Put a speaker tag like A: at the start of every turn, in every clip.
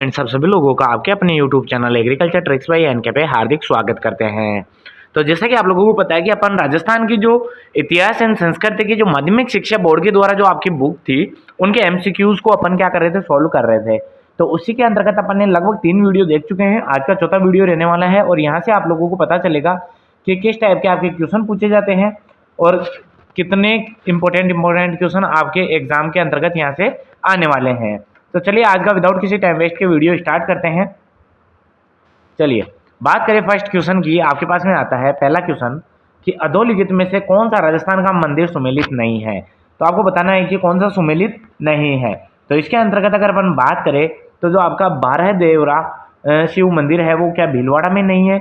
A: Friends, आप सभी लोगों का आपके अपने YouTube channel agriculture tricks by NK पे हार्दिक स्वागत करते हैं। तो जैसा कि आप लोगों को पता है कि अपन राजस्थान की जो इतिहास एंड संस्कृति की जो माध्यमिक शिक्षा बोर्ड के द्वारा जो आपकी बुक थी, उनके एमसीक्यूज को अपन क्या कर रहे थे, सॉल्व कर रहे थे। तो उसी के अंतर्गत अपन ने लगभग 3 वीडियो देख चुके हैं। आज का चौथा वीडियो रहने वाला है और यहाँ से आप लोगों को पता चलेगा कि किस टाइप के आपके क्वेश्चन पूछे जाते हैं और कितने इंपॉर्टेंट क्वेश्चन आपके एग्जाम के अंतर्गत यहाँ से आने वाले हैं। तो चलिए आज का विदाउट किसी टाइम वेस्ट के वीडियो स्टार्ट करते हैं। चलिए बात करें फर्स्ट क्वेश्चन की। आपके पास में आता है पहला क्वेश्चन कि अधोलिखित में से कौन सा राजस्थान का मंदिर सुमेलित नहीं है। तो आपको बताना है कि कौन सा सुमेलित नहीं है। तो इसके अंतर्गत अगर अपन बात करें तो जो आपका 12 देवरा शिव मंदिर है वो क्या भीलवाड़ा में नहीं है,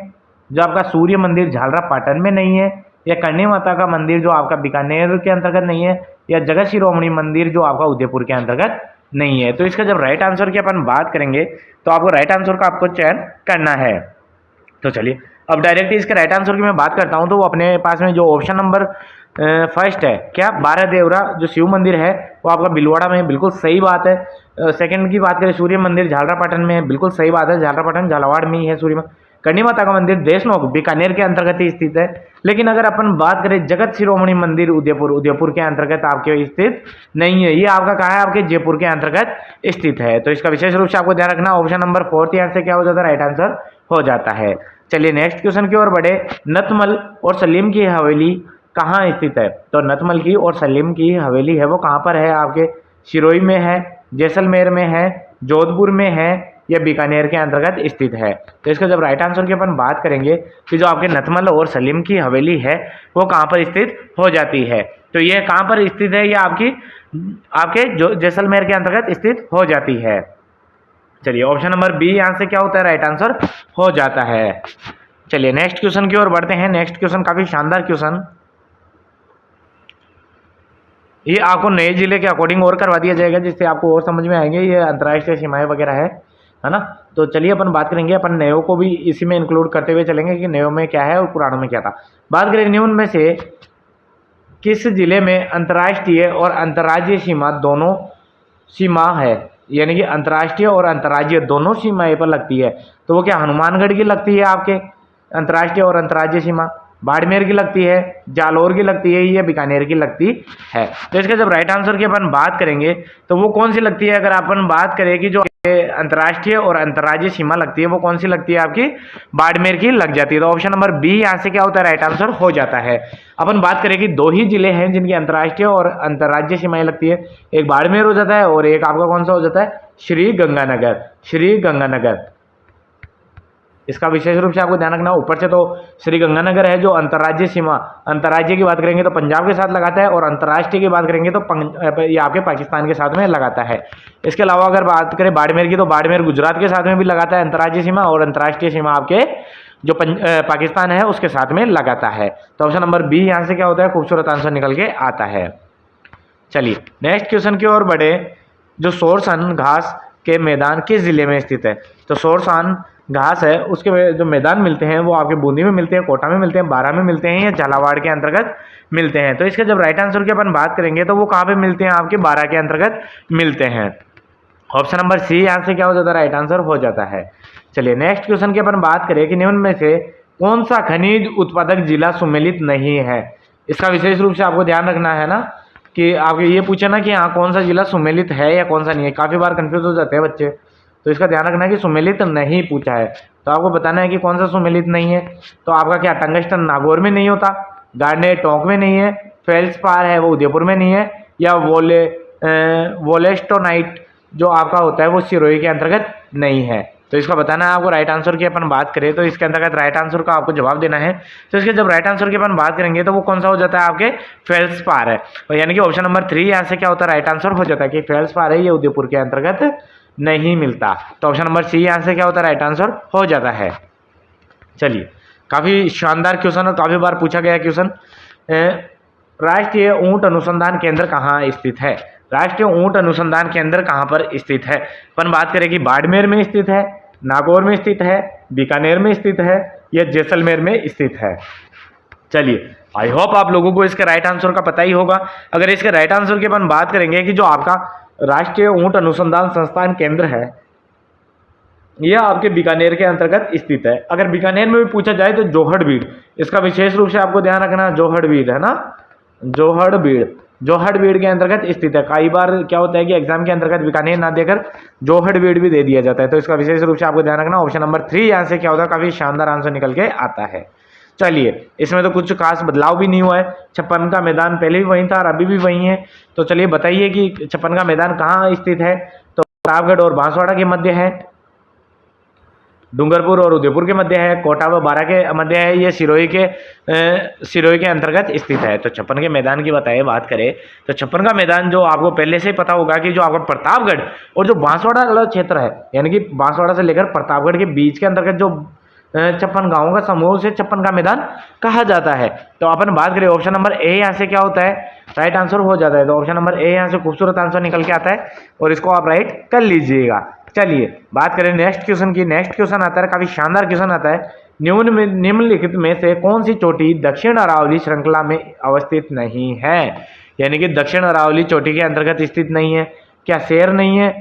A: जो आपका सूर्य मंदिर झालरा पाटन में नहीं है, या करणी माता का मंदिर जो आपका बीकानेर के अंतर्गत नहीं है, या जगत शिरोमणि मंदिर जो आपका उदयपुर के अंतर्गत नहीं है। तो इसका जब राइट आंसर की अपन बात करेंगे तो आपको राइट आंसर का आपको चयन करना है। तो चलिए अब डायरेक्ट इसके राइट आंसर की मैं बात करता हूं तो वो अपने पास में जो ऑप्शन नंबर फर्स्ट है, क्या 12 देवरा जो शिव मंदिर है वो आपका भीलवाड़ा में है, बिल्कुल सही बात है। सेकंड की बात करें सूर्य मंदिर झालरा पाटन में है, बिल्कुल सही बात है, झालरा पाटन झालावाड़ में ही है सूर्य। करणी माता का मंदिर देशनोक बीकानेर के अंतर्गत ही स्थित है। लेकिन अगर अपन बात करें जगत शिरोमणि मंदिर उदयपुर के अंतर्गत आपके स्थित नहीं है, ये आपका कहा है आपके जयपुर के अंतर्गत स्थित है। तो इसका विशेष रूप से आपको ध्यान रखना, ऑप्शन नंबर 4 यहाँ से क्या हो जाता है, राइट आंसर हो जाता है। चलिए नेक्स्ट क्वेश्चन की ओर बढ़े। नतमल और सलीम की हवेली कहाँ स्थित है। तो नतमल की और सलीम की हवेली है वो कहाँ पर है, आपके सिरोही में है, जैसलमेर में है, जोधपुर में है, या बीकानेर के अंतर्गत स्थित है। तो इसका जब राइट आंसर की अपन बात करेंगे कि जो आपके नतमल और सलीम की हवेली है वो कहाँ पर स्थित हो जाती है। तो ये कहाँ पर स्थित है, ये आपके जो जैसलमेर के अंतर्गत स्थित हो जाती है। चलिए ऑप्शन नंबर बी यहाँ से क्या होता है, राइट आंसर हो जाता है। चलिए नेक्स्ट क्वेश्चन की ओर बढ़ते हैं। नेक्स्ट क्वेश्चन काफी शानदार क्वेश्चन, ये आपको नए जिले के अकॉर्डिंग और करवा दिया जाएगा जिससे आपको और समझ में आएंगे ये अंतर्राष्ट्रीय सीमाएं वगैरह है ना। तो चलिए अपन बात करेंगे, अपन नयो को भी इसी में इंक्लूड करते हुए चलेंगे कि नयो में क्या है और पुरानों में क्या था। बात करें निम्न में से किस जिले में अंतर्राष्ट्रीय और अंतर्राज्यीय सीमा दोनों सीमा है, यानी कि अंतर्राष्ट्रीय और अंतर्राज्यीय दोनों सीमाएं पर लगती है। तो वो क्या हनुमानगढ़ की लगती है आपके अंतर्राष्ट्रीय और अंतर्राज्यीय सीमा, बाड़मेर की लगती है, जालोर की लगती है, या बीकानेर की लगती है। तो इसका जब राइट आंसर की अपन बात करेंगे तो वो कौन सी लगती है, अगर अपन बात करें कि जो अंतर्राष्ट्रीय और अंतर्राज्यीय सीमा लगती है वो कौन सी लगती है, आपकी बाड़मेर की लग जाती है। तो ऑप्शन नंबर बी यहाँ से क्या होता है, राइट आंसर हो जाता है। अपन बात करें कि 2 ही जिले हैं जिनकी अंतर्राष्ट्रीय और अंतर्राज्यीय सीमाएं लगती है, एक बाड़मेर हो जाता है और एक आपका कौन सा हो जाता है, श्री गंगानगर। इसका विशेष रूप से आपको ध्यान रखना, ऊपर से तो श्री गंगानगर है जो अंतर्राज्यीय सीमा, अंतर्राज्यीय की बात करेंगे तो पंजाब के साथ लगाता है और अंतर्राष्ट्रीय की बात करेंगे तो ये आपके पाकिस्तान के साथ में लगाता है। इसके अलावा अगर बात करें बाड़मेर की तो बाड़मेर गुजरात के साथ में भी लगाता है अंतर्राज्यीय सीमा, और अंतर्राष्ट्रीय सीमा आपके जो पाकिस्तान है उसके साथ में लगाता है। तो ऑप्शन नंबर बी यहाँ से क्या होता है, खूबसूरत आंसर निकल के आता है। चलिए नेक्स्ट क्वेश्चन की ओर बढ़े। जो सोरसन घास के मैदान किस जिले में स्थित है। तो सोरसन घास है उसके जो मैदान मिलते हैं वो आपके बूंदी में मिलते हैं, कोटा में मिलते हैं, बारां में मिलते हैं, या झालावाड़ के अंतर्गत मिलते हैं। तो इसके जब राइट आंसर की अपन बात करेंगे तो वो कहाँ पे मिलते हैं, आपके बारां के अंतर्गत मिलते हैं। ऑप्शन नंबर सी यहाँ से क्या हो जाता है, राइट आंसर हो जाता है। चलिए नेक्स्ट क्वेश्चन की अपन बात करें कि निम्न में से कौन सा खनिज उत्पादक जिला सुमेलित नहीं है। इसका विशेष रूप से आपको ध्यान रखना है ना कि आपके ये पूछे ना कि हाँ कौन सा जिला सुमेलित है या कौन सा नहीं है, काफी बार कंफ्यूज हो जाते हैं बच्चे। तो इसका ध्यान रखना है कि सुमेलित नहीं पूछा है, तो आपको बताना है कि कौन सा सुमेलित नहीं है। तो आपका क्या टंगस्टन नागौर में नहीं होता, गार्नेट टोंक में नहीं है, फेल्सपार है वो उदयपुर में नहीं है, या वोलेस्टोनाइट जो आपका होता है वो सिरोही के अंतर्गत नहीं है। तो इसका बताना है आपको। राइट आंसर की अपन बात करें तो इसके अंतर्गत राइट आंसर का आपको जवाब देना है। तो इसके जब राइट आंसर की अपन बात करेंगे तो वो कौन सा हो जाता है, आपके फेल्सपार है, यानी कि ऑप्शन नंबर 3 यहाँ से क्या होता है, राइट आंसर हो जाता है कि फेल्सपार है ये उदयपुर के अंतर्गत नहीं मिलता। तो ऑप्शन नंबर सी यहाँ से क्या होता है, राइट आंसर हो जाता है। चलिए काफी शानदार क्वेश्चन और काफी बार पूछा गया क्वेश्चन। राष्ट्रीय ऊंट अनुसंधान केंद्र कहाँ स्थित है। राष्ट्रीय ऊंट अनुसंधान केंद्र कहाँ पर स्थित है। अपन बात करें कि बाड़मेर में स्थित है, नागौर में स्थित है, बीकानेर में स्थित है, या जैसलमेर में स्थित है। चलिए आई होप आप लोगों को इसके राइट आंसर का पता ही होगा। अगर इसके राइट आंसर की अपन बात करेंगे कि जो आपका राष्ट्रीय ऊंट अनुसंधान संस्थान केंद्र है यह आपके बीकानेर के अंतर्गत स्थित है। अगर बीकानेर में भी पूछा जाए तो जोहड़बीड़, इसका विशेष रूप से आपको ध्यान रखना, जोहड़बीड़ है ना, जोहड़बीड़, जोहड़बीड़ के अंतर्गत स्थित है। कई बार क्या होता है कि एग्जाम के अंतर्गत बीकानेर ना देकर जोहड़बीड़ भी दे दिया जाता है, तो इसका विशेष रूप से आपको ध्यान रखना। ऑप्शन नंबर 3 यहाँ से क्या होता है, काफी शानदार आंसर निकल के आता है। चलिए, इसमें तो कुछ खास बदलाव भी नहीं हुआ है, छप्पन का मैदान पहले भी वहीं था और अभी भी वहीं है। तो चलिए बताइए कि छप्पन का मैदान कहाँ स्थित है, तो प्रतापगढ़ और बांसवाड़ा के मध्य है, डूंगरपुर और उदयपुर के मध्य है, कोटा व बारा के मध्य है, ये सिरोही के अंतर्गत स्थित है। तो छप्पन के मैदान की बात करें तो छप्पन का मैदान जो आपको पहले से ही पता होगा कि जो आपका प्रतापगढ़ और जो बांसवाड़ा वाला क्षेत्र है, यानी कि बांसवाड़ा से लेकर प्रतापगढ़ के बीच के अंतर्गत जो 56 गांवों का समूह से छप्पन का मैदान कहा जाता है। तो अपन बात करें ऑप्शन नंबर ए यहाँ से क्या होता है, राइट आंसर हो जाता है। तो ऑप्शन नंबर ए यहाँ से खूबसूरत आंसर निकल के आता है और इसको आप राइट कर लीजिएगा। चलिए बात करें नेक्स्ट क्वेश्चन की। नेक्स्ट क्वेश्चन आता है, काफी शानदार क्वेश्चन आता है, निम्नलिखित में से कौन सी चोटी दक्षिण अरावली श्रृंखला में अवस्थित नहीं है, यानी कि दक्षिण अरावली चोटी के अंतर्गत स्थित नहीं है। क्या शेर नहीं है,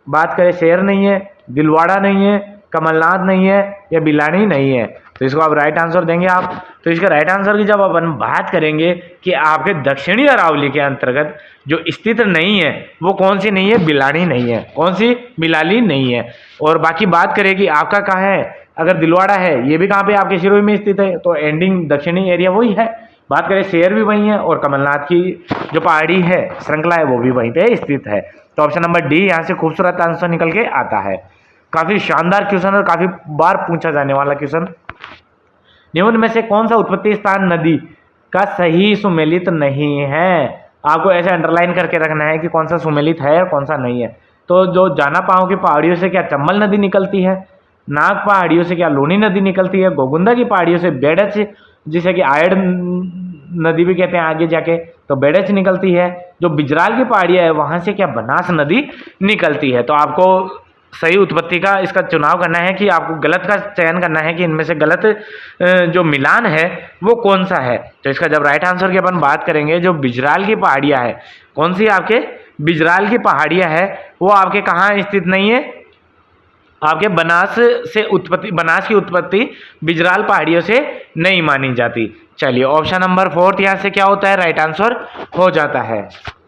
A: बात करें शेर नहीं है, दिलवाड़ा नहीं है, कमलनाथ नहीं है या बिलानी नहीं है, तो इसको आप राइट आंसर देंगे आप। तो इसका राइट आंसर की जब अपन बात करेंगे कि आपके दक्षिणी अरावली के अंतर्गत जो स्थित नहीं है वो कौन सी नहीं है, बिलानी नहीं है। कौन सी, बिलाली नहीं है। और बाकी बात करें कि आपका कहाँ है, अगर दिलवाड़ा है ये भी कहाँ पे आपके सिरोही में स्थित है, तो एंडिंग दक्षिणी एरिया वही है। बात करें शेर भी वही है और कमलनाथ की जो पहाड़ी है श्रृंखला है वो भी वहीं पे स्थित है। तो ऑप्शन नंबर डी यहाँ से खूबसूरत आंसर निकल के आता है। काफी शानदार क्वेश्चन और काफी बार पूछा जाने वाला क्वेश्चन। निम्न में से कौन सा उत्पत्ति स्थान नदी का सही सुमेलित नहीं है, आपको ऐसे अंडरलाइन करके रखना है कि कौन सा सुमेलित है और कौन सा नहीं है। तो जो जाना पाओ की पहाड़ियों से क्या चंबल नदी निकलती है, नाग पहाड़ियों से क्या लूनी नदी निकलती है, गोगुंदा की पहाड़ियों से बेडच, जिसे कि आयड नदी भी कहते हैं आगे जाके, तो बेडच निकलती है। जो बिजराल की पहाड़ियां है वहां से क्या बनास नदी निकलती है। तो आपको सही उत्पत्ति का इसका चुनाव करना है कि आपको गलत का चयन करना है कि इनमें से गलत जो मिलान है वो कौन सा है। तो इसका जब राइट आंसर की अपन बात करेंगे, जो बिजराल की पहाड़ियां है, कौन सी आपके बिजराल की पहाड़ियां है वो आपके कहाँ स्थित नहीं है, आपके बनास से उत्पत्ति, बनास की उत्पत्ति बिजराल पहाड़ियों से नहीं मानी जाती। चलिए ऑप्शन नंबर 4 यहाँ से क्या होता है, राइट आंसर हो जाता है।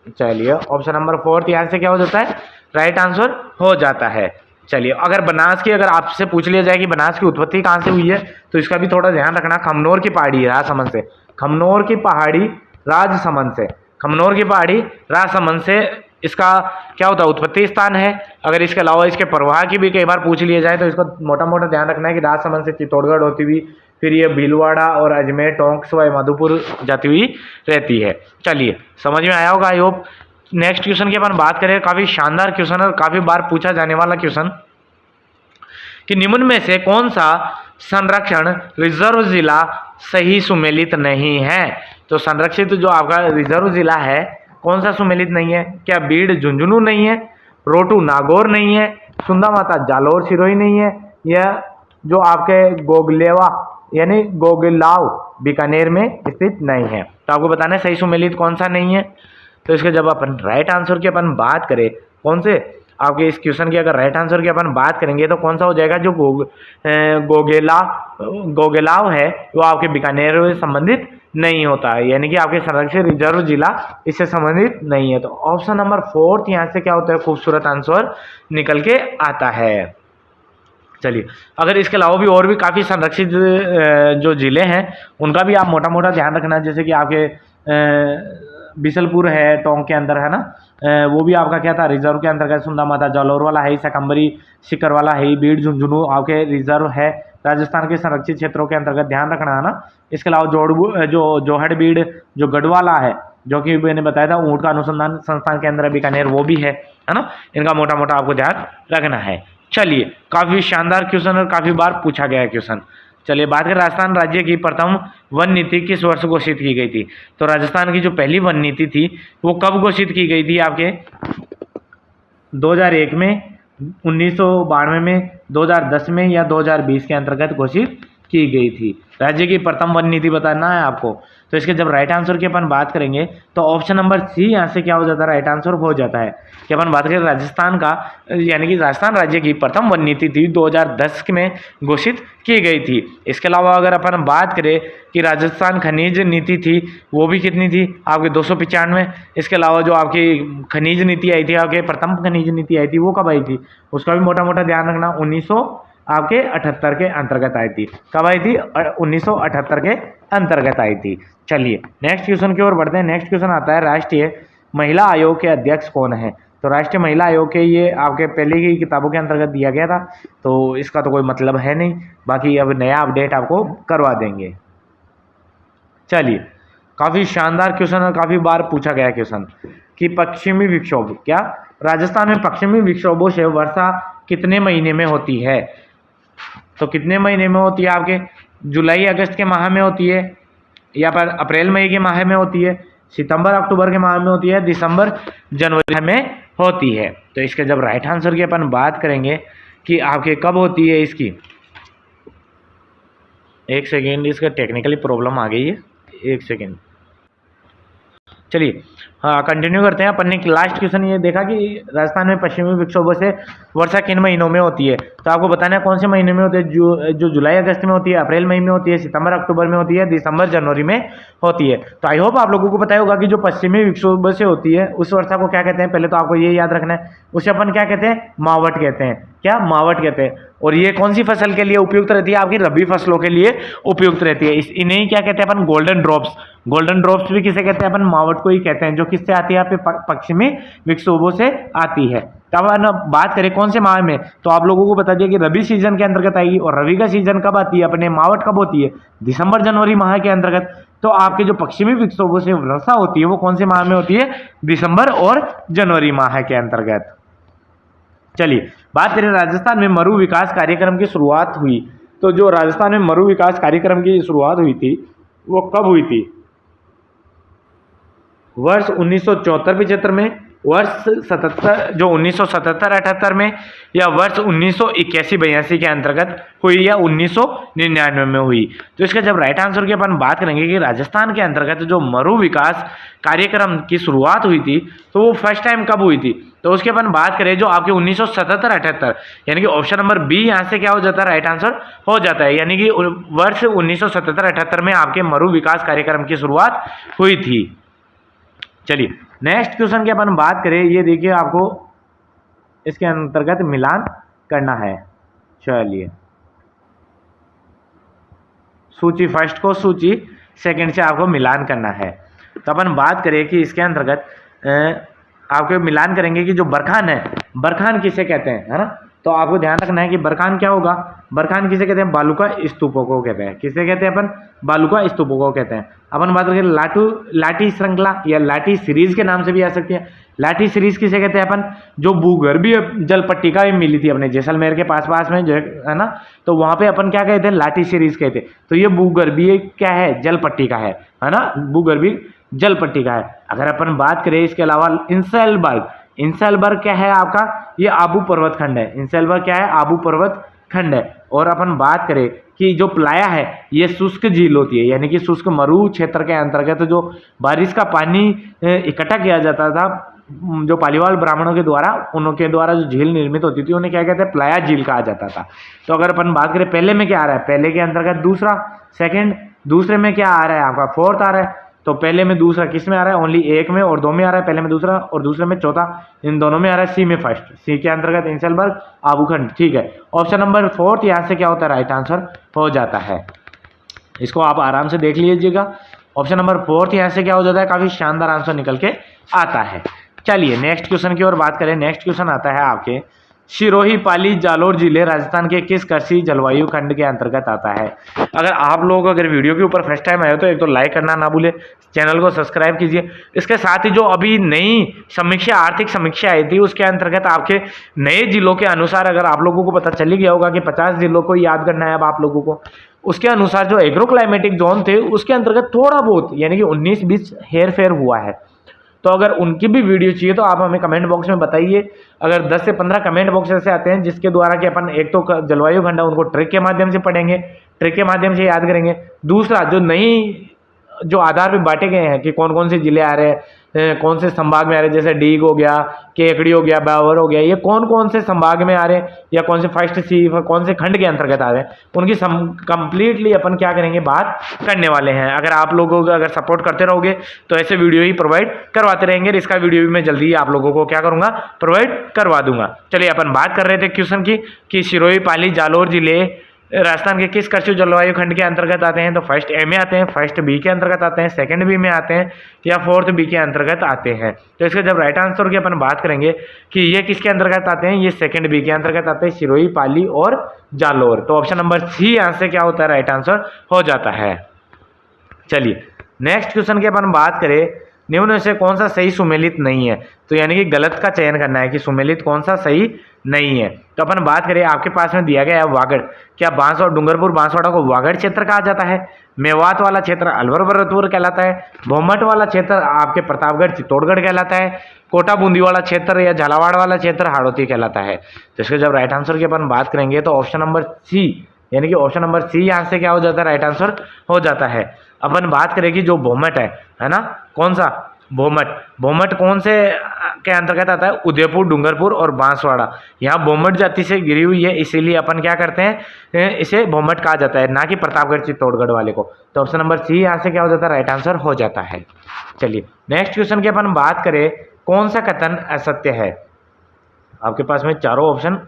A: चलिए ऑप्शन नंबर 4 यहाँ से क्या हो जाता है, राइट आंसर हो जाता है। चलिए अगर बनास की, अगर आपसे पूछ लिया जाए कि बनास की उत्पत्ति कहाँ से हुई है, तो इसका भी थोड़ा ध्यान रखना। खमनोर की पहाड़ी राजसमंद से, खमनोर की पहाड़ी राजसमंद से, खमनोर की पहाड़ी राजसमंद से इसका क्या होता है, उत्पत्ति स्थान है। अगर इसके अलावा इसके प्रवाह की भी कई बार पूछ लिया जाए तो इसको मोटा मोटा ध्यान रखना है कि राजसमंद से चित्तौड़गढ़ होती हुई फिर ये भीलवाड़ा और अजमेर, टोंक, सवाई माधोपुर जाती हुई रहती है। चलिए समझ में आया होगा आई होप। नेक्स्ट क्वेश्चन की अपन बात करें, काफी शानदार क्वेश्चन और काफी बार पूछा जाने वाला क्वेश्चन कि निम्न में से कौन सा संरक्षण रिजर्व जिला सही सुमेलित नहीं है। तो संरक्षित जो आपका रिजर्व जिला है कौन सा सुमेलित नहीं है, क्या बीड़ झुंझुनू नहीं है, रोटू नागौर नहीं है, सुंदा माता जालोर सिरोही नहीं है, या जो आपके गोगलेवा यानी गोगलाव बीकानेर में स्थित नहीं है। तो आपको बताना है सही सुमेलित कौन सा नहीं है। तो इसके जब अपन राइट आंसर की अपन बात करें, कौन से आपके इस क्वेश्चन की अगर राइट आंसर की अपन बात करेंगे तो कौन सा हो जाएगा, जो गोगेलाव है वो आपके बीकानेर से संबंधित नहीं होता है, यानी कि आपके संरक्षित रिजर्व जिला इससे संबंधित नहीं है। तो ऑप्शन नंबर 4 यहाँ से क्या होता है, खूबसूरत आंसर निकल के आता है। चलिए अगर इसके अलावा भी और भी काफ़ी संरक्षित जो जिले हैं उनका भी आप मोटा मोटा ध्यान रखना, जैसे कि आपके बिसलपुर है टोंक के अंदर है ना, वो भी आपका क्या था, रिजर्व के अंतर्गत। सुंदा माता जालोर वाला है, सकंबरी सिकर वाला है, बीड़ झुंझुनू आपके रिजर्व है, राजस्थान के संरक्षित क्षेत्रों के अंतर्गत, ध्यान रखना है ना। इसके अलावा जोहड़बीड़ जो गढ़वाला है, जो कि मैंने बताया था ऊँट का अनुसंधान संस्थान के अंदर बीकानेर, वो भी है ना। इनका मोटा मोटा आपको ध्यान रखना है। चलिए काफ़ी शानदार क्वेश्चन और काफ़ी बार पूछा गया क्वेश्चन। चलिए बात करें राजस्थान राज्य की प्रथम वन नीति किस वर्ष घोषित की गई थी। तो राजस्थान की जो पहली वन नीति थी वो कब घोषित की गई थी, आपके 2001 में, 1992 में, 2010 में या 2020 के अंतर्गत घोषित की गई थी। राज्य की प्रथम वन नीति बताना है आपको। तो इसके जब राइट आंसर की अपन बात करेंगे तो ऑप्शन नंबर सी यहाँ से क्या हो जाता है, राइट आंसर हो जाता है कि अपन बात करें राजस्थान का, यानी कि राजस्थान राज्य की प्रथम वन नीति थी 2010 में घोषित की गई थी। इसके अलावा अगर अपन बात करें कि राजस्थान खनिज नीति थी, वो भी कितनी थी आपके 295। इसके अलावा जो आपकी खनिज नीति आई थी, आपके प्रथम खनिज नीति आई थी, वो कब आई थी, उसका भी मोटा मोटा ध्यान रखना, 1978 के अंतर्गत आई थी। कब आई थी, 1978 के अंतर्गत आई थी। चलिए नेक्स्ट क्वेश्चन की ओर बढ़ते हैं। नेक्स्ट क्वेश्चन आता है, राष्ट्रीय महिला आयोग के अध्यक्ष कौन है। तो राष्ट्रीय महिला आयोग के ये आपके पहले की किताबों के अंतर्गत दिया गया था, तो इसका तो कोई मतलब है नहीं, बाकी अब नया अपडेट आपको करवा देंगे। चलिए काफ़ी शानदार क्वेश्चन और काफ़ी बार पूछा गया क्वेश्चन कि पश्चिमी विक्षोभ, क्या राजस्थान में पश्चिमी विक्षोभों से वर्षा कितने महीने में होती है। तो कितने महीने में होती है, आपके जुलाई अगस्त के माह में होती है, या पर अप्रैल मई के माह में होती है, सितंबर अक्टूबर के माह में होती है, दिसंबर जनवरी में होती है। तो इसके जब राइट आंसर की अपन बात करेंगे कि आपके कब होती है इसकी, एक सेकेंड, इसका टेक्निकली प्रॉब्लम आ गई है, एक सेकेंड। चलिए हाँ कंटिन्यू करते हैं। अपन ने लास्ट क्वेश्चन ये देखा कि राजस्थान में पश्चिमी विक्षोभों से वर्षा किन महीनों में होती है। तो आपको बताना है कौन से महीने में होती है, जो जुलाई अगस्त में होती है, अप्रैल मई में होती है, सितंबर अक्टूबर में होती है, दिसंबर जनवरी में होती है। तो आई होप आप लोगों को पता होगा कि जो पश्चिमी विक्षोभ से होती है उस वर्षा को क्या कहते हैं। पहले तो आपको ये याद रखना है, उसे अपन क्या कहते हैं, मावट कहते हैं। क्या, मावट कहते हैं। और ये कौन सी फसल के लिए उपयुक्त रहती है, आपकी रबी फसलों के लिए उपयुक्त रहती है। इन्हें क्या कहते हैं अपन, गोल्डन ड्रॉप्स। गोल्डन ड्रॉप्स भी किसे कहते हैं, अपन मावट को ही कहते हैं, जो किससे आती है, आपके पश्चिमी विक्षोभों से आती है। तब अपन बात करें कौन से माह में, तो आप लोगों को बता दिया कि रबी सीजन के अंतर्गत आएगी। और रबी का सीजन कब आती है, अपने मावट कब होती है, दिसंबर जनवरी माह के अंतर्गत। तो आपके जो पश्चिमी विक्षोभों से वर्षा होती है वो कौन से माह में होती है, दिसंबर और जनवरी माह के अंतर्गत। चलिए बात करें राजस्थान में मरु विकास कार्यक्रम की शुरुआत हुई। तो जो राजस्थान में मरु विकास कार्यक्रम की शुरुआत हुई थी वो कब हुई थी, वर्ष 1974-75 में, वर्ष 77 जो 1977-78 में, या वर्ष 1981-82 के अंतर्गत हुई, या 1999 में हुई। तो इसका जब राइट आंसर की अपन बात करेंगे कि राजस्थान के अंतर्गत जो मरु विकास कार्यक्रम की शुरुआत हुई थी तो वो फर्स्ट टाइम कब हुई थी, तो उसकी अपन बात करें जो आपके 1977-78, यानी कि ऑप्शन नंबर बी यहाँ से क्या हो जाता है, राइट आंसर हो जाता है। यानी कि वर्ष 1977-78 में आपके मरु विकास कार्यक्रम की शुरुआत हुई थी। चलिए नेक्स्ट क्वेश्चन की अपन बात करें, ये देखिए आपको इसके अंतर्गत मिलान करना है। चलिए सूची फर्स्ट को सूची सेकंड से आपको मिलान करना है। तो अपन बात करें कि इसके अंतर्गत आपको मिलान करेंगे कि जो बरखान है, बरखान किसे कहते हैं, है ना। तो आपको ध्यान रखना है कि बरखान क्या होगा, बरखान किसे कहते हैं, बालुका स्तूपों को कहते हैं। किसे कहते हैं अपन, बालुका स्तूपों को कहते हैं। अपन बात करें लाठी श्रृंखला या लाठी सीरीज के नाम से भी आ सकती है। लाठी सीरीज किसे कहते हैं अपन, जो भूगर्भीय जल पट्टिका भी मिली थी अपने जैसलमेर के पास में जो है ना, तो वहां पे अपन क्या कहते हैं, लाठी सीरीज कहते हैं। तो ये भूगर्भीय क्या है, जल पट्टिका है ना, भूगर्भीय जल पट्टिका है। अगर अपन बात करें इसके अलावा इंसैलबर्ग, इंसैलबर्ग क्या है आपका, ये आबू पर्वत खंड है। इंसैलबर्ग क्या है, आबू पर्वत खंड है। और अपन बात करें कि जो प्लाया है ये शुष्क झील होती है, यानी कि शुष्क मरु क्षेत्र के अंतर्गत जो बारिश का पानी इकट्ठा किया जाता था जो पालीवाल ब्राह्मणों के द्वारा, उनके द्वारा जो झील निर्मित होती थी उन्हें क्या कहते हैं, प्लाया झील कहा जाता था। तो अगर अपन बात करें पहले में क्या आ रहा है, पहले के अंतर्गत दूसरा, सेकंड, दूसरे में क्या आ रहा है आपका फोर्थ आ रहा है। तो पहले में दूसरा किस में आ रहा है, ओनली एक में और दो में आ रहा है, पहले में दूसरा और दूसरे में चौथा, इन दोनों में आ रहा है सी में फर्स्ट, सी के अंतर्गत इंसैलबर्ग आबूखंड। ठीक है, ऑप्शन नंबर फोर्थ यहाँ से क्या होता है, राइट आंसर हो जाता है। इसको आप आराम से देख लीजिएगा, ऑप्शन नंबर फोर्थ यहाँ से क्या हो जाता है, काफी शानदार आंसर निकल के आता है। चलिए नेक्स्ट क्वेश्चन की ओर बात करें। नेक्स्ट क्वेश्चन आता है आपके, सिरोही पाली जालोर जिले राजस्थान के किस कृषि जलवायु खंड के अंतर्गत आता है। अगर आप लोग अगर वीडियो के ऊपर फर्स्ट टाइम आए हो तो एक तो लाइक करना ना भूले, चैनल को सब्सक्राइब कीजिए। इसके साथ ही जो अभी नई समीक्षा, आर्थिक समीक्षा आई थी उसके अंतर्गत आपके नए जिलों के अनुसार, अगर आप लोगों को पता चल ही गया होगा कि 50 जिलों को याद करना है अब आप लोगों को, उसके अनुसार जो एग्रो क्लाइमेटिक जोन थे उसके अंतर्गत थोड़ा बहुत यानी कि 19-20 हेर फेर हुआ है। तो अगर उनकी भी वीडियो चाहिए तो आप हमें कमेंट बॉक्स में बताइए। अगर 10 से 15 कमेंट बॉक्स ऐसे आते हैं जिसके द्वारा कि अपन एक तो जलवायु खंड उनको ट्रिक के माध्यम से पढ़ेंगे, ट्रिक के माध्यम से याद करेंगे। दूसरा, जो नई जो आधार पे बांटे गए हैं कि कौन कौन से जिले आ रहे हैं, कौन से संभाग में आ रहे हैं, जैसे डीग हो गया, केकड़ी हो गया, ब्यावर हो गया, ये कौन कौन से संभाग में आ रहे हैं या कौन से फर्स्ट सी कौन से खंड के अंतर्गत आ रहे हैं, उनकी कंप्लीटली अपन क्या करेंगे, बात करने वाले हैं। अगर आप लोगों को अगर सपोर्ट करते रहोगे तो ऐसे वीडियो ही प्रोवाइड करवाते रहेंगे। इसका वीडियो भी मैं जल्दी ही आप लोगों को क्या करूंगा, प्रोवाइड करवा दूंगा। चलिए, अपन बात कर रहे थे क्वेश्चन की कि सिरोही, पाली, जालौर जिले राजस्थान के किस कृषि जलवायु खंड के अंतर्गत आते हैं। तो फर्स्ट ए में आते हैं, फर्स्ट बी के अंतर्गत आते हैं, सेकंड बी में आते हैं या फोर्थ बी के अंतर्गत आते हैं। तो इसका जब राइट आंसर की अपन बात करेंगे कि ये किसके अंतर्गत आते हैं, ये सेकंड बी के अंतर्गत आते हैं, सिरोही, पाली और जालौर। तो ऑप्शन नंबर सी यहाँ से क्या होता है, राइट आंसर हो जाता है। चलिए, नेक्स्ट क्वेश्चन की अपन बात करें, निम्न में से कौन सा सही सुमेलित नहीं है। तो यानी कि गलत का चयन करना है कि सुमेलित कौन सा सही नहीं है। तो अपन बात करें, आपके पास में दिया गया है वागड़। क्या बांसवाड़ा, डूंगरपुर बांसवाड़ा को वागड़ क्षेत्र कहा जाता है। मेवात वाला क्षेत्र अलवर भरतपुर कहलाता है। भोमट वाला क्षेत्र आपके प्रतापगढ़ चित्तौड़गढ़ कहलाता है। कोटा बूंदी वाला क्षेत्र या झालावाड़ वाला क्षेत्र हाड़ौती कहलाता है। तो इसके जब राइट आंसर की अपन बात करेंगे तो ऑप्शन नंबर सी, यानी कि ऑप्शन नंबर सी यहाँ से क्या हो जाता है, राइट आंसर हो जाता है। अपन बात करेंगे जो भोमट है ना, कौन सा भोमट, भोमट कौन से के अंतर्गत आता है, उदयपुर, डूंगरपुर और बांसवाड़ा। यहाँ भोमट जाति से घिरी हुई है, इसीलिए अपन क्या करते हैं, इसे भोमट कहा जाता है, ना कि प्रतापगढ़ चित्तौड़गढ़ वाले को। तो ऑप्शन नंबर सी यहाँ से क्या हो जाता है, राइट आंसर हो जाता है। चलिए, नेक्स्ट क्वेश्चन की अपन बात करें, कौन सा कथन असत्य है। आपके पास में चारों ऑप्शन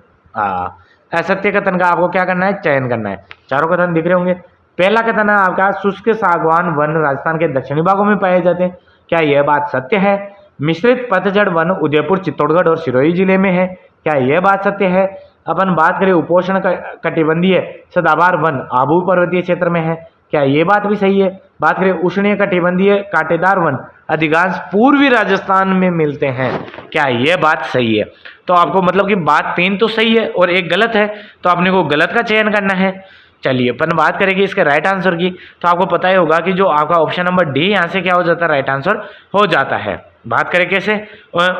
A: असत्य कथन का आपको क्या करना है, चयन करना है। चारों कथन दिख रहे होंगे। पहला कथन है आपका, शुष्क सागवान वन राजस्थान के दक्षिणी भागों में पाए जाते हैं। क्या यह बात सत्य है। मिश्रित पतझड़ वन उदयपुर, चित्तौड़गढ़ और सिरोही जिले में है। क्या यह बात सत्य है। अपन बात करें, उपोष्ण कटिबंधीय सदाबहार वन आबू पर्वतीय क्षेत्र में है। क्या ये बात भी सही है। बात करें, उष्णीय कटिबंधीय कांटेदार वन अधिकांश पूर्वी राजस्थान में मिलते हैं। क्या यह बात सही है। तो आपको मतलब कि बात 3 तो सही है और 1 गलत है, तो आपने को गलत का चयन करना है। चलिए, अपन बात करेंगे इसके राइट आंसर की। तो आपको पता ही होगा कि जो आपका ऑप्शन नंबर डी यहाँ से क्या हो जाता है, राइट आंसर हो जाता है। बात करें कैसे,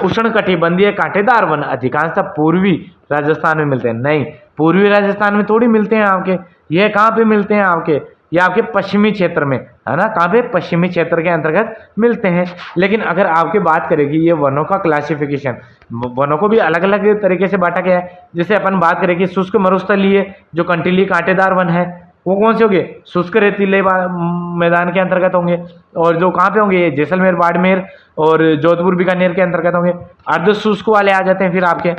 A: उष्ण कटिबंधीय कांटेदार वन अधिकांशतः पूर्वी राजस्थान में मिलते हैं। नहीं, पूर्वी राजस्थान में थोड़ी मिलते हैं आपके, ये कहाँ पे मिलते हैं आपके, ये आपके पश्चिमी क्षेत्र में है ना, कहाँ पे, पश्चिमी क्षेत्र के अंतर्गत मिलते हैं। लेकिन अगर आपकी बात करें कि ये वनों का क्लासिफिकेशन, वनों को भी अलग अलग तरीके से बांटा गया है। जैसे अपन बात करें कि शुष्क मरुस्थलीय जो कंटीली कांटेदार वन है, वो कौन से होंगे, शुष्क रेतीले मैदान के अंतर्गत होंगे। और जो कहाँ पे होंगे, ये जैसलमेर, बाड़मेर और जोधपुर, बीकानेर के अंतर्गत होंगे। अर्ध शुष्क वाले आ जाते हैं फिर आपके।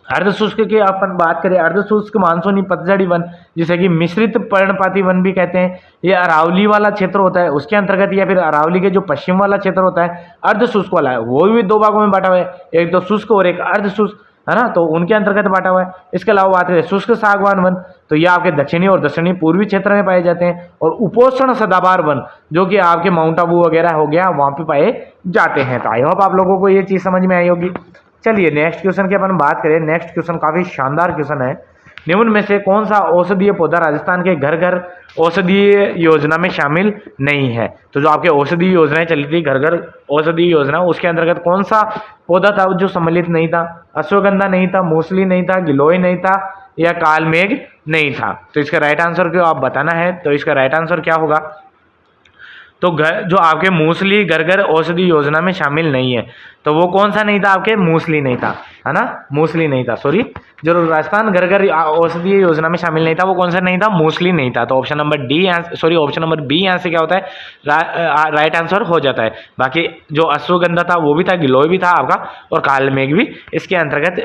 A: अर्ध शुष्क की अपन बात करें, अर्ध शुष्क मानसूनी पतझड़ी वन जिसे कि मिश्रित पर्णपाती वन भी कहते हैं, ये अरावली वाला क्षेत्र होता है उसके अंतर्गत, या फिर अरावली के जो पश्चिम वाला क्षेत्र होता है अर्ध शुष्क वाला है, वो भी 2 भागों में बांटा हुआ है, एक तो शुष्क और एक अर्ध शुष्क है ना, तो उनके अंतर्गत बांटा हुआ है। इसके अलावा बात करें शुष्क सागवान वन, तो ये आपके दक्षिणी और दक्षिणी पूर्वी क्षेत्र में पाए जाते हैं। और उपोष्ण सदाबहार वन जो कि आपके माउंट आबू वगैरह हो गया, वहां पे पाए जाते हैं। तो आई होप आप लोगों को ये चीज समझ में आई होगी। चलिए, नेक्स्ट क्वेश्चन की अपन बात करें। नेक्स्ट क्वेश्चन काफी शानदार क्वेश्चन है। निम्न में से कौन सा औषधीय पौधा राजस्थान के घर घर औषधीय योजना में शामिल नहीं है। तो जो आपके औषधीय योजनाएं चली थी, घर घर औषधीय योजना, उसके अंतर्गत कौन सा पौधा था जो सम्मिलित नहीं था। अश्वगंधा नहीं था, मूसली नहीं था, गिलोय नहीं था या कालमेघ नहीं था। तो इसका राइट आंसर क्यों आप बताना है। तो इसका राइट आंसर क्या होगा, तो जो आपके मूसली घर घर औषधि योजना में शामिल नहीं है, तो वो कौन सा नहीं था, आपके मूसली नहीं था, है ना, मूसली नहीं था, सॉरी, जो राजस्थान घर घर औषधि योजना में शामिल नहीं था वो कौन सा नहीं था, मूसली नहीं था। तो option number D, sorry option number B यहाँ से क्या होता है, राइट आंसर हो जाता है। बाकी जो अश्वगंधा था वो भी था, गिलोय भी था आपका, और कालमेघ भी इसके अंतर्गत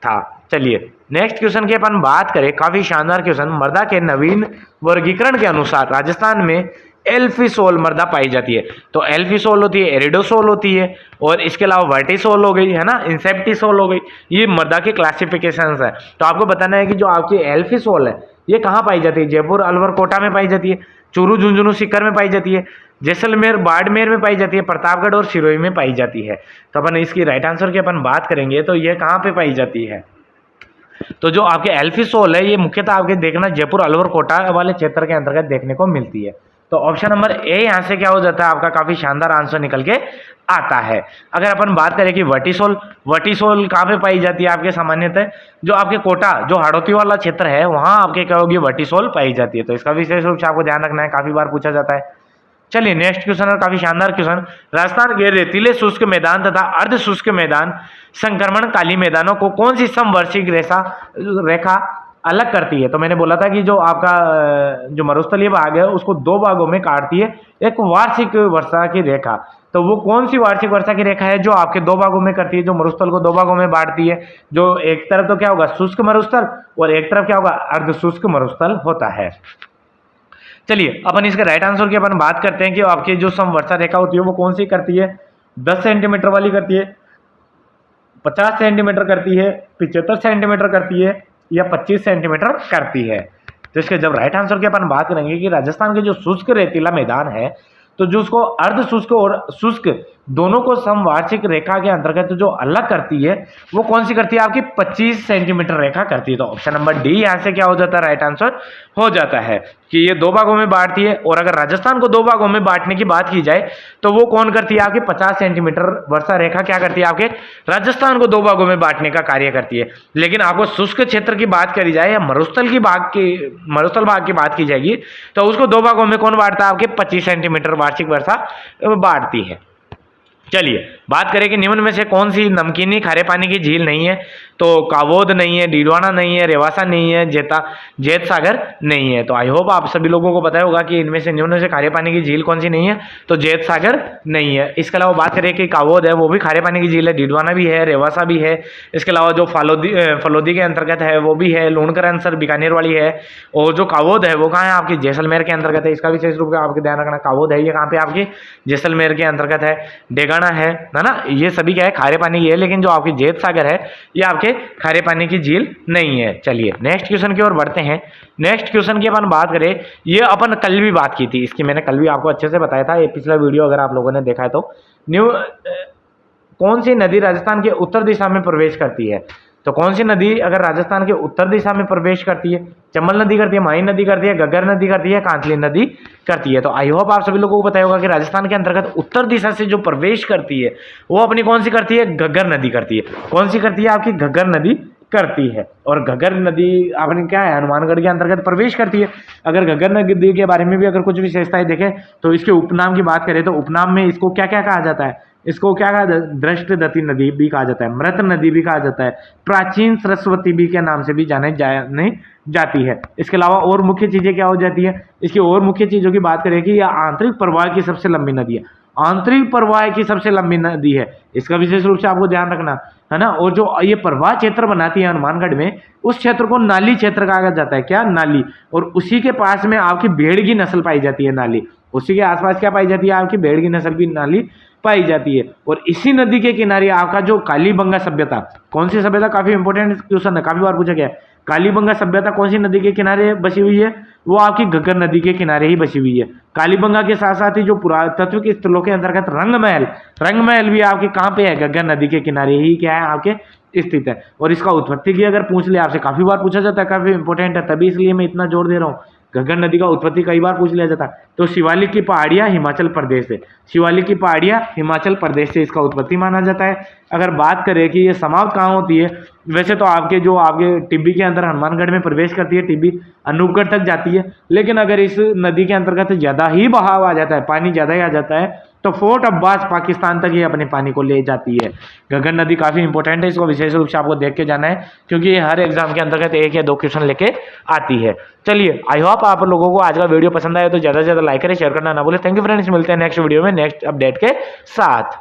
A: था। चलिए, नेक्स्ट क्वेश्चन की अपन बात करें, काफी शानदार क्वेश्चन। मृदा के नवीन वर्गीकरण के अनुसार राजस्थान में एल्फीसोल मृदा पाई जाती है। तो एल्फीसोल होती है, एरिडोसोल होती है, और इसके अलावा वर्टिसोल हो गई, है ना, इंसेप्टिसोल हो गई। ये मृदा के क्लासिफिकेशंस है। तो आपको बताना है कि जो आपकी एल्फीसोल है ये कहाँ पाई जाती है। जयपुर, अलवर, कोटा में पाई जाती है, चूरू, झुंझुनू, सीकर में पाई जाती है, जैसलमेर, बाड़मेर में पाई जाती है, प्रतापगढ़ और सिरोही में पाई जाती है। तो अपन इसकी राइट आंसर की अपन बात करेंगे तो ये कहाँ पे पाई जाती है। तो जो आपके एल्फीसोल है ये मुख्यतः आपके देखना जयपुर, अलवर, कोटा वाले क्षेत्र के अंतर्गत देखने को मिलती है। तो ऑप्शन नंबर ए यहाँ से क्या हो जाता है आपका काफी शानदार आंसर निकल के आता है। अगर अपन बात करें कि वर्टिसोल, वर्टिसोल कहाँ पे पाई जाती है आपके सामान्यतः जो आपके कोटा जो हाड़ौती वाला क्षेत्र है वहां आपके क्या होगी वर्टिसोल पाई जाती है। तो इसका विशेष रूप से आपको ध्यान रखना है, काफी बार पूछा जाता है। चलिए नेक्स्ट क्वेश्चन और काफी शानदार क्वेश्चन, राजस्थान के रेतीले शुष्क मैदान तथा अर्ध शुष्क मैदान संक्रमण काली मैदानों को कौन सी समवर्षिक रेखा अलग करती है। तो मैंने बोला था कि जो आपका जो मरुस्थलीय भाग है उसको दो भागों में काटती है एक वार्षिक वर्षा की रेखा। तो वो कौन सी वार्षिक वर्षा की रेखा है जो आपके दो भागों में करती है, जो मरुस्थल को दो भागों में बांटती है, जो एक तरफ तो क्या होगा शुष्क मरुस्थल और एक तरफ क्या होगा अर्ध शुष्क मरुस्थल होता है। चलिए अपन इसके राइट आंसर की अपन बात करते हैं कि आपकी जो समवर्षा रेखा होती है वो कौन सी करती है, 10 सेंटीमीटर वाली करती है, 50 सेंटीमीटर करती है, 75 सेंटीमीटर करती है या 25 सेंटीमीटर करती है। तो इसके जब राइट आंसर की अपन बात करेंगे कि राजस्थान के जो शुष्क रेतीला मैदान है तो जो उसको अर्ध शुष्क और शुष्क दोनों को समवार्षिक रेखा के अंतर्गत जो अलग करती है वो कौन सी करती है आपकी 25 सेंटीमीटर रेखा करती है। तो ऑप्शन नंबर डी यहाँ से क्या हो जाता है राइट आंसर हो जाता है कि ये दो भागों में बांटती है। और अगर राजस्थान को दो भागों में बांटने की बात की जाए तो वो कौन करती है आपकी 50 सेंटीमीटर वर्षा रेखा क्या करती है आपके राजस्थान को दो भागों में बांटने का कार्य करती है। लेकिन आपको शुष्क क्षेत्र की बात करी जाए या मरुस्थल भाग की बात की जाएगी तो उसको दो भागों में कौन बांटता है आपके 25 सेंटीमीटर वार्षिक वर्षा बांटती है। चलिए बात करें कि निम्न में से कौन सी नमकीनी खारे पानी की झील नहीं है। तो कावोद नहीं है, डीडवाना नहीं है, रेवासा नहीं है, जेत सागर नहीं है। तो आई होप आप सभी लोगों को पता होगा कि इनमें से निम्न से खारे पानी की झील कौन सी नहीं है, तो जेत सागर नहीं है। इसके अलावा बात करें कि कावोद है वो भी खारे पानी की झील है, डीडवाना भी है, रेवासा भी है। इसके अलावा जो फलोदी के अंतर्गत है वो भी है, लूणकर अंसर बीकानेर वाली है। और जो कावोद है वो कहाँ है आपकी जैसलमेर के अंतर्गत है। इसका विशेष रूप से आपके ध्यान रखना, कावोद है ये कहाँ पे आपकी जैसलमेर के अंतर्गत है। डेगाना है ना, ये सभी क्या है खारे पानी की है। लेकिन जो आपकी जेत सागर है ये आपके खारे पानी की झील नहीं है। चलिए नेक्स्ट क्वेश्चन की ओर बढ़ते हैं। नेक्स्ट क्वेश्चन की अपन बात करें, ये अपन कल भी बात की थी, इसकी मैंने कल भी आपको अच्छे से बताया था, ये पिछला वीडियो अगर आप लोगों ने देखा है तो। कौन सी नदी राजस्थान के उत्तर दिशा में प्रवेश करती है। तो कौन सी नदी अगर राजस्थान के उत्तर दिशा में प्रवेश करती है, चंबल नदी करती है, माही नदी करती है, घग्गर नदी करती है, कांतली नदी करती है। तो आई होप आप सभी लोगों को पता होगा कि राजस्थान के अंतर्गत उत्तर दिशा से जो प्रवेश करती है वो अपनी कौन सी करती है, घग्गर नदी करती है। कौन सी करती है आपकी घग्गर नदी करती है। और घग्गर नदी आपने क्या है हनुमानगढ़ के अंतर्गत प्रवेश करती है। अगर घग्गर नदी के बारे में भी अगर कुछ विशेषताएं देखें तो इसके उपनाम की बात करें तो उपनाम में इसको क्या क्या कहा जाता है, इसको क्या कहा जाता है, दृष्टदती नदी भी कहा जाता है, मृत नदी भी कहा जाता है, प्राचीन सरस्वती भी के नाम से भी जाने जाती है। इसके अलावा और मुख्य चीजें क्या हो जाती है, इसकी और मुख्य चीजों की बात करें कि यह आंतरिक प्रवाह की सबसे लंबी नदी है, आंतरिक प्रवाह की सबसे लंबी नदी है। इसका विशेष रूप से आपको ध्यान रखना है ना। और जो ये प्रवाह क्षेत्र बनाती है हनुमानगढ़ में, उस क्षेत्र को नाली क्षेत्र कहा जाता है। क्या, नाली। और उसी के पास में आपकी भेड़ की नस्ल पाई जाती है, नाली। उसी के आसपास क्या पाई जाती है आपकी भेड़ की नस्ल की नाली पाई जाती है। और इसी नदी के किनारे आपका जो कालीबंगा सभ्यता, कौन सी सभ्यता, काफी इंपॉर्टेंट क्वेश्चन है, काफी बार पूछा गया है। कालीबंगा सभ्यता कौन सी नदी के किनारे बसी हुई है, वो आपकी घग्गर नदी के किनारे ही बसी हुई है। कालीबंगा के साथ साथ ही जो पुरातत्व स्थलों के अंतर्गत रंगमहल भी आपके कहाँ पे है, घग्गर नदी के किनारे ही क्या है आपके स्थित है। और इसका उत्पत्ति की अगर पूछ ले आपसे, काफी बार पूछा जाता है, काफी इंपॉर्टेंट है, तभी इसलिए मैं इतना जोर दे रहा हूँ। घग्गर नदी का उत्पत्ति कई बार पूछ लिया जाता है। तो शिवालिक की पहाड़ियां हिमाचल प्रदेश से, शिवालिक की पहाड़ियां हिमाचल प्रदेश से इसका उत्पत्ति माना जाता है। अगर बात करें कि ये समाप्त कहाँ होती है, वैसे तो आपके टिब्बी के अंदर हनुमानगढ़ में प्रवेश करती है, टिब्बी अनूपगढ़ तक जाती है। लेकिन अगर इस नदी के अंतर्गत ज्यादा ही बहाव आ जाता है, पानी ज्यादा ही आ जाता है, तो फोर्ट अब्बास पाकिस्तान तक ये अपने पानी को ले जाती है। घग्गर नदी काफी इंपॉर्टेंट है, इसको विशेष रूप से आपको देख के जाना है क्योंकि ये हर एग्जाम के अंतर्गत एक या दो क्वेश्चन लेके आती है। चलिए आई होप आप लोगों को आज का वीडियो पसंद आया तो ज्यादा से ज्यादा लाइक करें, शेयर करना ना भूलें। थैंक यू फ्रेंड्स, मिलते हैं नेक्स्ट वीडियो में नेक्स्ट अपडेट के साथ।